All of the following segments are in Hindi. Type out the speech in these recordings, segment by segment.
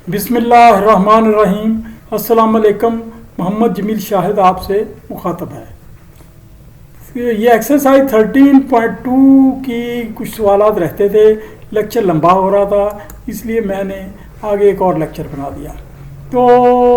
बिस्मिल्लाहिर्रहमानिर्रहीम। अस्सलाम वालेकुम। मोहम्मद जमील शाहिद आपसे मुखातब है। ये एक्सरसाइज 13.2 की कुछ सवालात रहते थे। लेक्चर लंबा हो रहा था, इसलिए मैंने आगे एक और लेक्चर बना दिया। तो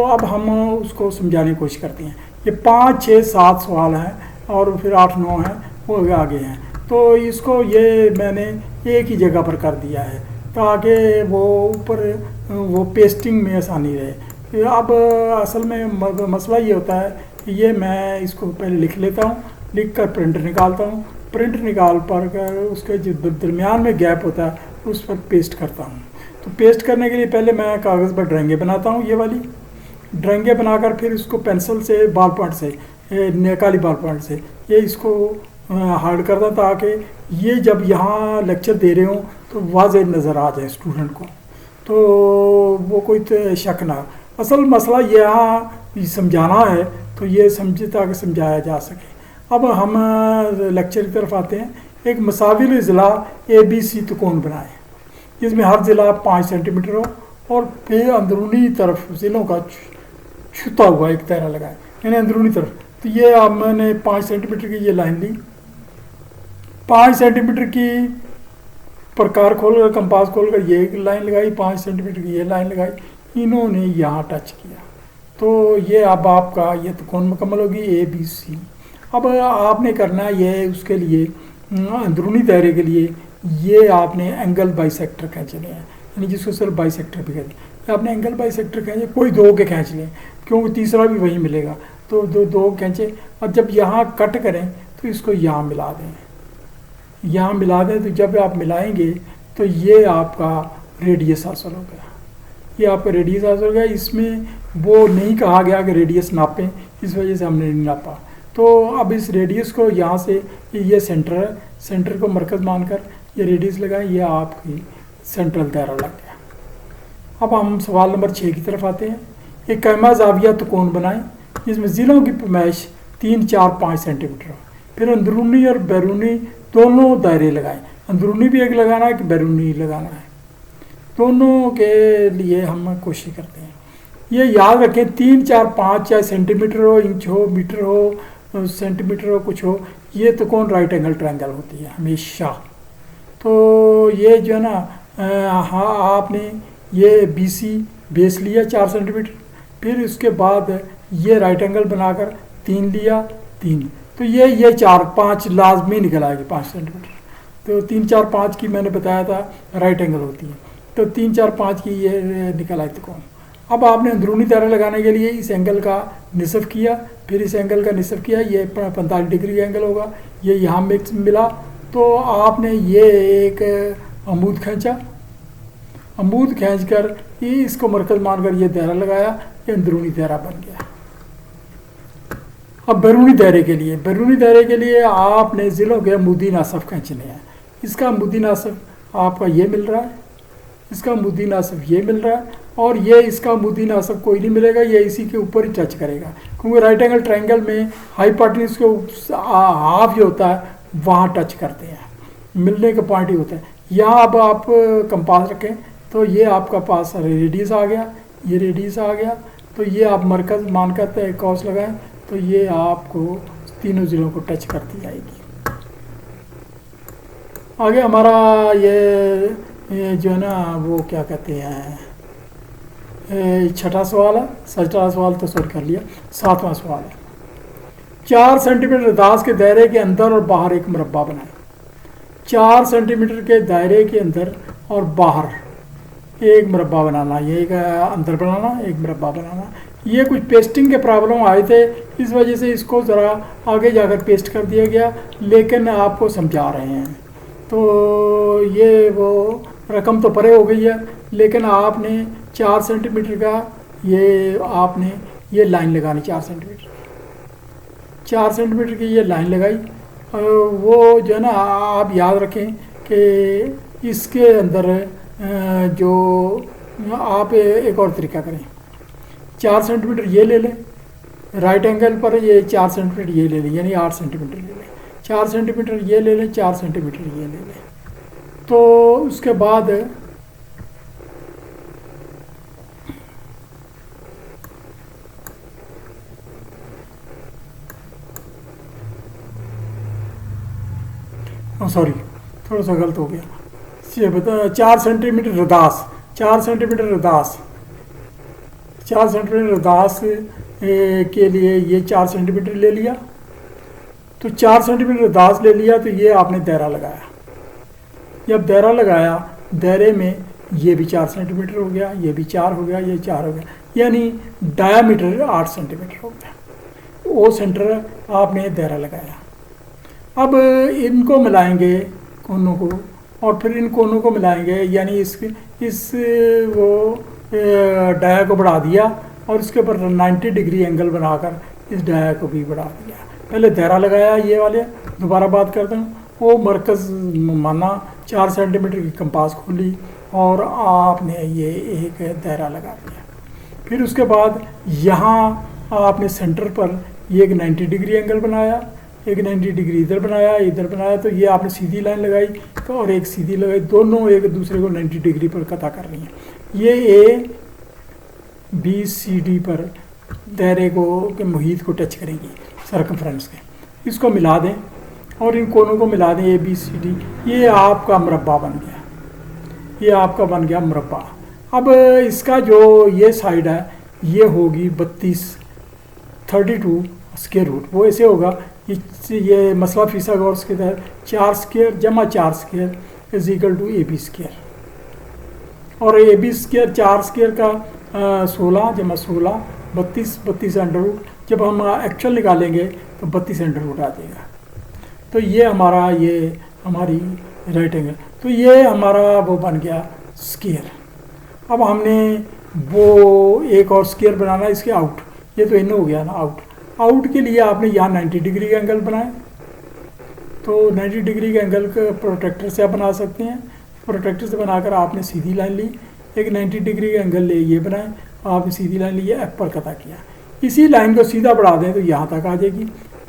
अब हम उसको समझाने की कोशिश करते हैं। ये 5, 6, 7 सवाल हैं और फिर 8, 9 हैं, वो आगे हैं। तो इसको ये मैंने एक ही जगह पर कर दिया है ताकि वो ऊपर वो पेस्टिंग में आसानी रहे। अब असल में मसला ये होता है कि ये मैं इसको पहले लिख लेता हूँ, लिख कर प्रिंट निकालता हूँ, प्रिंट निकाल पर कर उसके जो दरमियान में गैप होता है उस पर पेस्ट करता हूँ। तो पेस्ट करने के लिए पहले मैं कागज़ पर ड्राइंगें बनाता हूँ, ये वाली ड्राइंगें बनाकर फिर उसको पेंसिल से बाल पॉइंट से काली बाल पॉइंट से ये इसको हार्ड करता ताकि ये जब यहाँ लेक्चर दे रहे हों तो वाज़ेह नज़र आ जाए स्टूडेंट को, तो वो कोई शक ना। असल मसला यहाँ समझाना है तो ये समझे ताकि समझाया जा सके। अब हम लेक्चर की तरफ आते हैं। एक मसाविल ज़िला ABC त्रिकोण बनाएं जिसमें हर ज़िला 5 सेंटीमीटर हो और फिर अंदरूनी तरफ ज़िलों का छुता हुआ एक दायरा लगाएं, यानी अंदरूनी तरफ। तो ये अब मैंने 5 सेंटीमीटर की ये लाइन ली, 5 सेंटीमीटर की प्रकार खोलकर कंपास खोलकर ये एक लाइन लगाई, 5 सेंटीमीटर की ये लाइन लगाई, इन्होंने यहाँ टच किया। तो ये अब आपका ये त्रिकोण मुकम्मल होगी ABC। अब आपने करना है ये उसके लिए अंदरूनी दायरे के लिए ये आपने एंगल बाइसेक्टर खींचने हैं, यानी जिसको सिर्फ बाइसेक्टर भी कहते हैं। आपने एंगल बाइसेक्टर खींचे, कोई 2 के खींच लें क्योंकि तीसरा भी वही मिलेगा। तो दो खींचे और जब यहाँ कट करें तो इसको यहाँ मिला दें, यहाँ मिला दें। तो जब आप मिलाएंगे तो ये आपका रेडियस हासिल हो गया, ये आपका रेडियस हासिल हो गया। इसमें वो नहीं कहा गया कि रेडियस नापें, इस वजह से हमने नहीं नापा। तो अब इस रेडियस को यहाँ से ये सेंटर है, सेंटर को मरकज़ मानकर ये रेडियस लगाएं, ये आपकी सेंट्रल दायरा लग गया। अब हम सवाल नंबर 6 की तरफ आते हैं। एक कैमा ज़ाविया त्रिकोण बनाएं जिसमें ज़िलों की पैमाइश 3, 4, 5 सेंटीमीटर हो। फिर अंदरूनी और बैरूनी दोनों दायरे लगाएं, अंदरूनी भी एक लगाना है कि बैरूनी लगाना है, दोनों के लिए हम कोशिश करते हैं। ये याद रखें 3, 4, 5 चाहे सेंटीमीटर हो, इंच हो, मीटर हो, सेंटीमीटर हो, कुछ हो, ये त्रिकोण राइट एंगल ट्रायंगल होती है हमेशा। तो ये जो है ना हाँ आपने ये BC बेस लिया 4 सेंटीमीटर, फिर उसके बाद ये राइट एंगल बनाकर 3 लिया, 3। तो ये 4, 5 लाजमी निकल आएगी 5 सेंटीमीटर। तो 3, 4, 5 की मैंने बताया था राइट एंगल होती है, तो 3, 4, 5 की ये निकल आई त्रिकोण। अब आपने अंदरूनी दायरा लगाने के लिए इस एंगल का निसफ किया, फिर इस एंगल का निसफ किया, ये 45 डिग्री का एंगल होगा, ये यहाँ मिक्स मिला। तो आपने ये एक अमूद खींचा, अमूद खींचकर इसको मरकज़ मानकर ये दायरा लगाया, ये अंदरूनी दायरा बन गया। अब बैरूनी दायरे के लिए आपने ज़िलों के अमूदी नासफ खींचने हैं। इसका अमूदी नासफ आपका ये मिल रहा है, इसका अमूदी नासफ ये मिल रहा है, और ये इसका अमूदी नासफ कोई नहीं मिलेगा, ये इसी के ऊपर ही टच करेगा क्योंकि राइट एंगल ट्रायंगल में हाइपोटेन्यूज के हाफ जो होता है वहाँ टच करते हैं, मिलने का पॉइंट ही होता है। यहाँ अब आप कंपास रखें तो ये आपका पास रेडियस आ गया, ये रेडियस आ गया। तो ये आप मरकज़ मानकर कॉस लगाएं तो ये आपको तीनों ज़िलों को टच करती जाएगी। आगे हमारा ये जो है ना वो क्या कहते हैं, छठा सवाल है। 7वां सवाल तो सॉल्व कर लिया। 7वां सवाल है 4 सेंटीमीटर दास के दायरे के अंदर और बाहर एक मुरब्बा बनाएं। 4 सेंटीमीटर के दायरे के अंदर और बाहर एक मुरब्बा बनाना, ये एक अंदर बनाना, एक मुरब्बा बनाना। ये कुछ पेस्टिंग के प्रॉब्लम आए थे, इस वजह से इसको ज़रा आगे जाकर पेस्ट कर दिया गया, लेकिन आपको समझा रहे हैं। तो ये वो रकम तो परे हो गई है, लेकिन आपने 4 सेंटीमीटर का ये आपने ये लाइन लगानी, 4 सेंटीमीटर की ये लाइन लगाई। वो जो है ना आप याद रखें कि इसके अंदर जो आप एक और तरीका करें, 4 सेंटीमीटर ये ले लें, राइट एंगल पर ये 4 सेंटीमीटर ये ले लें, यानी 8 सेंटीमीटर ले लें, 4 सेंटीमीटर ये ले लें, 4 सेंटीमीटर ये ले लें। तो उसके बाद सॉरी, थोड़ा सा गलत हो गया, ये बता 4 सेंटीमीटर रदास, 4 सेंटीमीटर रदास, 4 सेंटीमीटर रदास के लिए ये 4 सेंटीमीटर ले लिया। तो 4 सेंटीमीटर रदास ले लिया तो ये आपने दायरा लगाया। जब दायरा लगाया, दायरे में ये भी 4 सेंटीमीटर हो गया, ये भी 4 हो गया, ये 4 हो गया, यानी डायामीटर 8 सेंटीमीटर हो गया। ओ सेंटर आपने दायरा लगाया। अब इनको मिलाएंगे कोनों को, और फिर इन कोनों को मिलाएंगे, यानी इस वो डाया को बढ़ा दिया और इसके ऊपर 90 डिग्री एंगल बनाकर इस डाया को भी बढ़ा दिया। पहले दायरा लगाया ये वाले, दोबारा बात करता हूँ, वो मरकज़ माना 4 सेंटीमीटर की कंपास खोली और आपने ये एक दायरा लगा दिया। फिर उसके बाद यहाँ आपने सेंटर पर ये एक 90 डिग्री एंगल बनाया, एक 90 डिग्री इधर बनाया, इधर बनाया, तो ये आपने सीधी लाइन लगाई तो और एक सीधी लगाई, दोनों एक दूसरे को 90 डिग्री पर कता कर रही हैं। ये ए बी सी डी पर दायरे को के मुहीत को टच करेंगी, सर्कमफ्रेंस के। इसको मिला दें और इन कोनों को मिला दें, ए बी सी डी, ये आपका मुरब्बा बन गया, ये आपका बन गया मुरब्बा। अब इसका जो ये साइड है ये होगी 32 स्क्वायर रूट, वो ऐसे होगा, ये मसला फिसागोरस के तहत 4 स्क्वायर जमा 4 square is equal to A B square, और ए बी स्क्वायर 4 स्क्वायर का 16 जमा 16 32 अंडर रूट, जब हम एक्चुअल निकालेंगे तो 32 अंडर रूट आ जाएगा। तो ये हमारा, ये हमारी राइट एंगल, तो ये हमारा वो बन गया स्क्वायर। अब हमने वो एक और स्क्वायर बनाना, इसके आउट, ये तो इन हो गया ना आउट। आउट के लिए आपने यहाँ 90 डिग्री का एंगल बनाए, तो 90 डिग्री के एंगल को प्रोट्रैक्टर से आप बना सकते हैं। प्रोट्रैक्टर से बनाकर आपने सीधी लाइन ली, एक 90 डिग्री का एंगल ले ये बनाए, आपने सीधी लाइन ली, एफ पर कता किया। इसी लाइन को सीधा बढ़ा दें तो यहाँ तक आ जाएगी।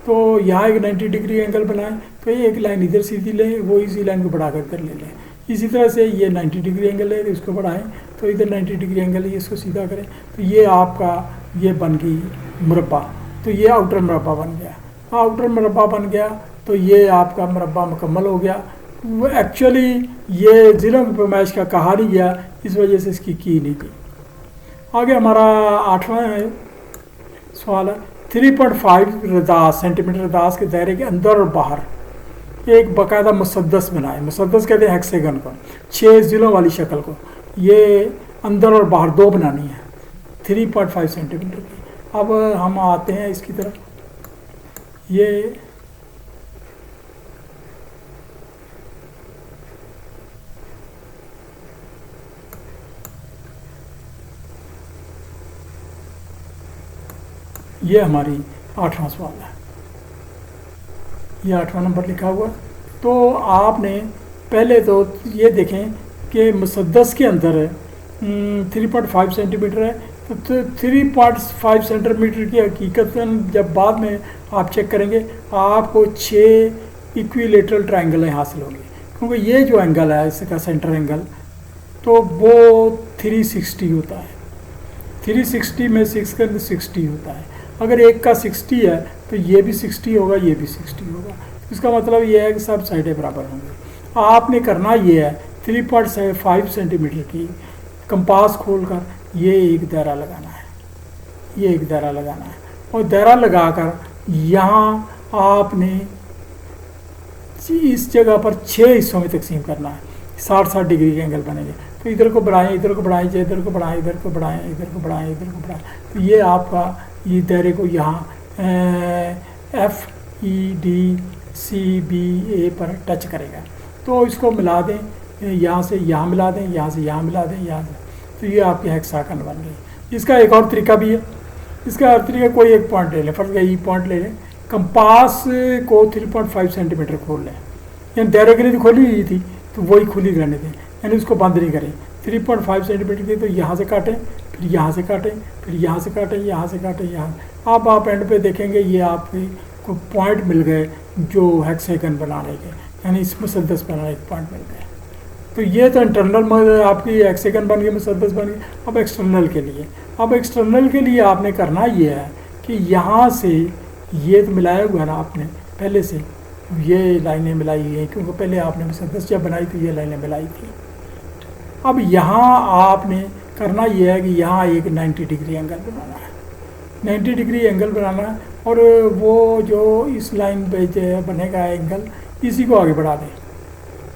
तो यहाँ एक 90 डिग्री एंगल बनाए तो एक लाइन इधर सीधी लें, वो इसी लाइन को बढ़ा कर इधर ले लें। इसी तरह से ये 90 डिग्री एंगल है तो इसको बढ़ाएं, तो इधर 90 डिग्री एंगल है, इसको सीधा करें, तो ये आपका ये बन गई मुरब्बा। तो ये आउटर मुरब्बा बन गया, आउटर मुरब्बा बन गया, तो ये आपका मुरब्बा मुकम्मल हो गया। एक्चुअली ये ज़िलों की पैमाइश का कहा नहीं गया, इस वजह से इसकी की नहीं थी। आगे हमारा 8वां सवाल है, 3.5 रदास सेंटीमीटर रदास के दायरे के अंदर और बाहर एक बाकायदा मुसद्दस बनाए। मुसद्दस कहते हैं हेक्सागन को, 6 ज़िलों वाली शक्ल को, ये अंदर और बाहर दो बनानी है 3.5 सेंटीमीटर की। अब हम आते हैं इसकी तरफ, ये हमारी 8वां सवाल है, ये 8वां नंबर लिखा हुआ। तो आपने पहले तो ये देखें कि मुसद्दस के अंदर 3.5 सेंटीमीटर है, तो 3.5 सेंटीमीटर की हकीकत जब बाद में आप चेक करेंगे आपको 6 इक्विलेटरल ट्रायंगल हासिल होंगे, क्योंकि ये जो एंगल है इसका सेंटर एंगल, तो वो 360 होता है। 360 में 6 का 60 होता है। अगर एक का 60 है तो ये भी 60 होगा, ये भी 60 होगा। इसका मतलब ये है कि सब साइडें बराबर होंगी। आपने करना ये है 3.5 सेंटीमीटर की कंपास खोलकर ये एक दायरा लगाना है, ये एक दायरा लगाना है, और दायरा लगाकर यहाँ आपने इस जगह पर 6 हिस्सों में तकसीम करना है। 60 डिग्री के एंगल बनेंगे, तो इधर को बढ़ाएं, इधर को बढ़ाएं, इधर को बढ़ाएं, इधर को बढ़ाएं, इधर को बढ़ाएं, इधर को बढ़ाएं, तो ये आपका ये दायरे को यहाँ FEDCBA पर टच करेगा। तो इसको मिला दें, यहाँ से यहाँ मिला दें, यहाँ से यहाँ मिला दें, यहाँ से, तो ये आपकी हेक्सागन बन गई। इसका एक और तरीका भी है, इसका और तरीका कोई एक पॉइंट ले लें, फर्ज का ये पॉइंट ले लें, कंपास को 3.5 सेंटीमीटर खोल लें, यानी दायरे के लिए तो खोली हुई थी तो वही खुली रहने दें, यानी उसको बंद नहीं करें। 3.5 सेंटीमीटर की तो यहाँ से काटें, फिर यहाँ से काटें, फिर यहाँ से काटें, यहाँ से काटें, यहाँ। अब आप एंड पे देखेंगे ये आपके को पॉइंट मिल गए जो हेक्सागन बनाने के, यानी इस मुसद्दस बनाने के पॉइंट मिल गए। तो ये तो इंटरनल आपकी हेक्सागन बन गई, मुसद्दस बन गई। अब एक्सटर्नल के लिए, अब एक्सटर्नल के लिए आपने करना ये है कि यहाँ से ये तो मिलाया हुआ है ना आपने पहले से, ये लाइनें मिलाई हैं, क्योंकि पहले आपने मुसद्दस जब बनाई तो ये लाइनें मिलाई थी। अब यहाँ आपने करना ये है कि यहाँ एक 90 डिग्री एंगल बनाना है, 90 डिग्री एंगल बनाना है, और वो जो इस लाइन पे जो बनेगा एंगल, इसी को आगे बढ़ा दें,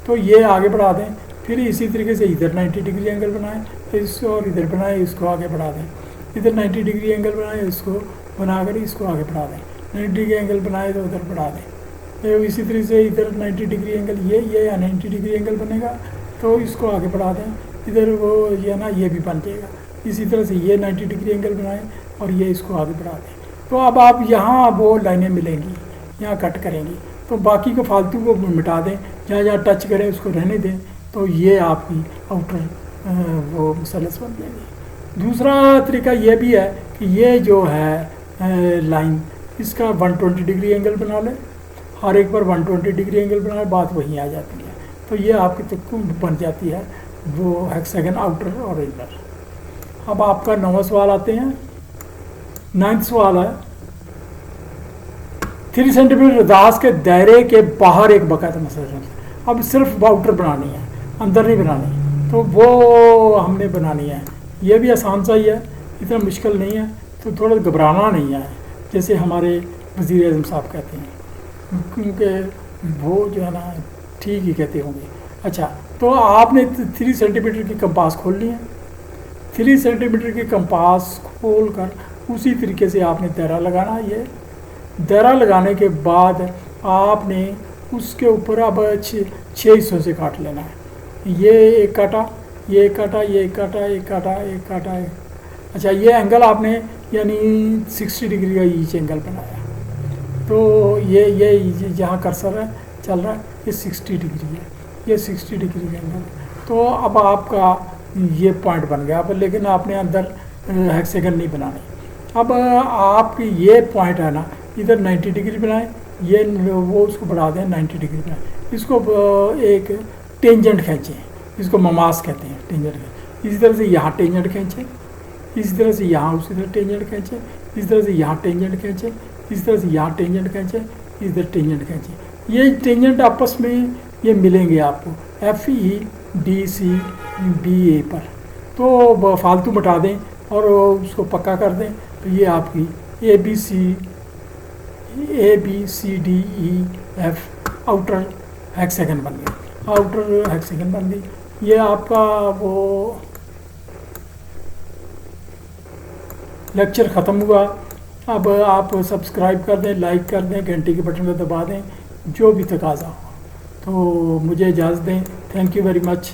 तो ये आगे बढ़ा दें। फिर इसी तरीके से इधर 90 डिग्री एंगल बनाएं, तो इसको, और इधर बनाएं, इसको आगे बढ़ा दें। इधर 90 डिग्री एंगल बनाएं, इसको बनाकर इसको आगे बढ़ा दें। 90 डिग्री एंगल बनाए तो उधर बढ़ा दें। तो इसी तरीके से इधर 90 डिग्री एंगल, ये 90 डिग्री एंगल बनेगा, तो इसको आगे बढ़ा दें। इधर वो ये ना, ये भी बन जाएगा। इसी तरह से ये 90 डिग्री एंगल बनाएं और ये इसको आगे बढ़ा दें। तो अब आप यहाँ वो लाइनें मिलेंगी, यहाँ कट करेंगी, तो बाकी को फालतू को मिटा दें, जहाँ जहाँ टच करें उसको रहने दें, तो ये आपकी आउटर वो मुसल्लस बन जाएगी। दूसरा तरीका ये भी है कि ये जो है लाइन, इसका 120 डिग्री एंगल बना लें, हर एक बार 120 डिग्री एंगल बनाए, बात वहीं आ जाती है। तो ये आपकी तो बन जाती है वो हेक्सागन आउटर और इनर। अब आपका 9वां सवाल आते हैं। 9वां सवाल है 3 सेंटीमीटर दास के दायरे के बाहर एक बकायदा मसला। अब सिर्फ आउटर बनानी है, अंदर नहीं बनानी, तो वो हमने बनानी है। ये भी आसान सा ही है, इतना मुश्किल नहीं है, तो थोड़ा घबराना नहीं है, जैसे हमारे वज़ीर आज़म साहब कहते हैं, क्योंकि वो जो है ना ठीक ही कहते होंगे। अच्छा, तो आपने 3 सेंटीमीटर की कंपास खोल ली है। 3 सेंटीमीटर की कंपास खोल कर उसी तरीके से आपने दायरा लगाना है। ये दायरा लगाने के बाद आपने उसके ऊपर अब 6 हिस्सों से काट लेना है। ये एक काटा, ये एक काटा, ये एक काटा, एक काटा, एक काटा, एक। अच्छा, ये एंगल आपने यानी 60 डिग्री का ईच एंगल बनाया। तो ये जहाँ कर्सर है चल रहा है, ये 60 डिग्री है, ये 60 डिग्री एंगल। तो अब आपका ये पॉइंट बन गया। अब लेकिन आपने अंदर हेक्सागन नहीं बनानी। अब आपकी ये पॉइंट है ना, इधर 90 डिग्री बनाएं, ये वो उसको बढ़ा दें, 90 डिग्री बनाएं। इसको एक टेंजेंट खींचें, इसको ममास कहते हैं, टेंजेंट खींचें। इसी तरह से यहाँ टेंजेंट खींचें, इसी तरह से यहाँ उसी तरह टेंजेंट खींचें, इसी तरह से यहाँ टेंजेंट खींचें, इसी तरह से यहाँ टेंजेंट खींचें, इधर टेंजेंट खींचें। ये टेंजेंट आपस में ये मिलेंगे आपको FEDCBA पर। तो फालतू मिटा दें और उसको पक्का कर दें, तो ये आपकी ABCDEF आउटर हेक्सागन बन गई, आउटर हेक्सागन बन गई। ये आपका वो लेक्चर ख़त्म हुआ। अब आप सब्सक्राइब कर दें, लाइक कर दें, घंटी के बटन को दबा दें, जो भी तकाजा हो। तो मुझे इजाज़त दें। Thank you very much.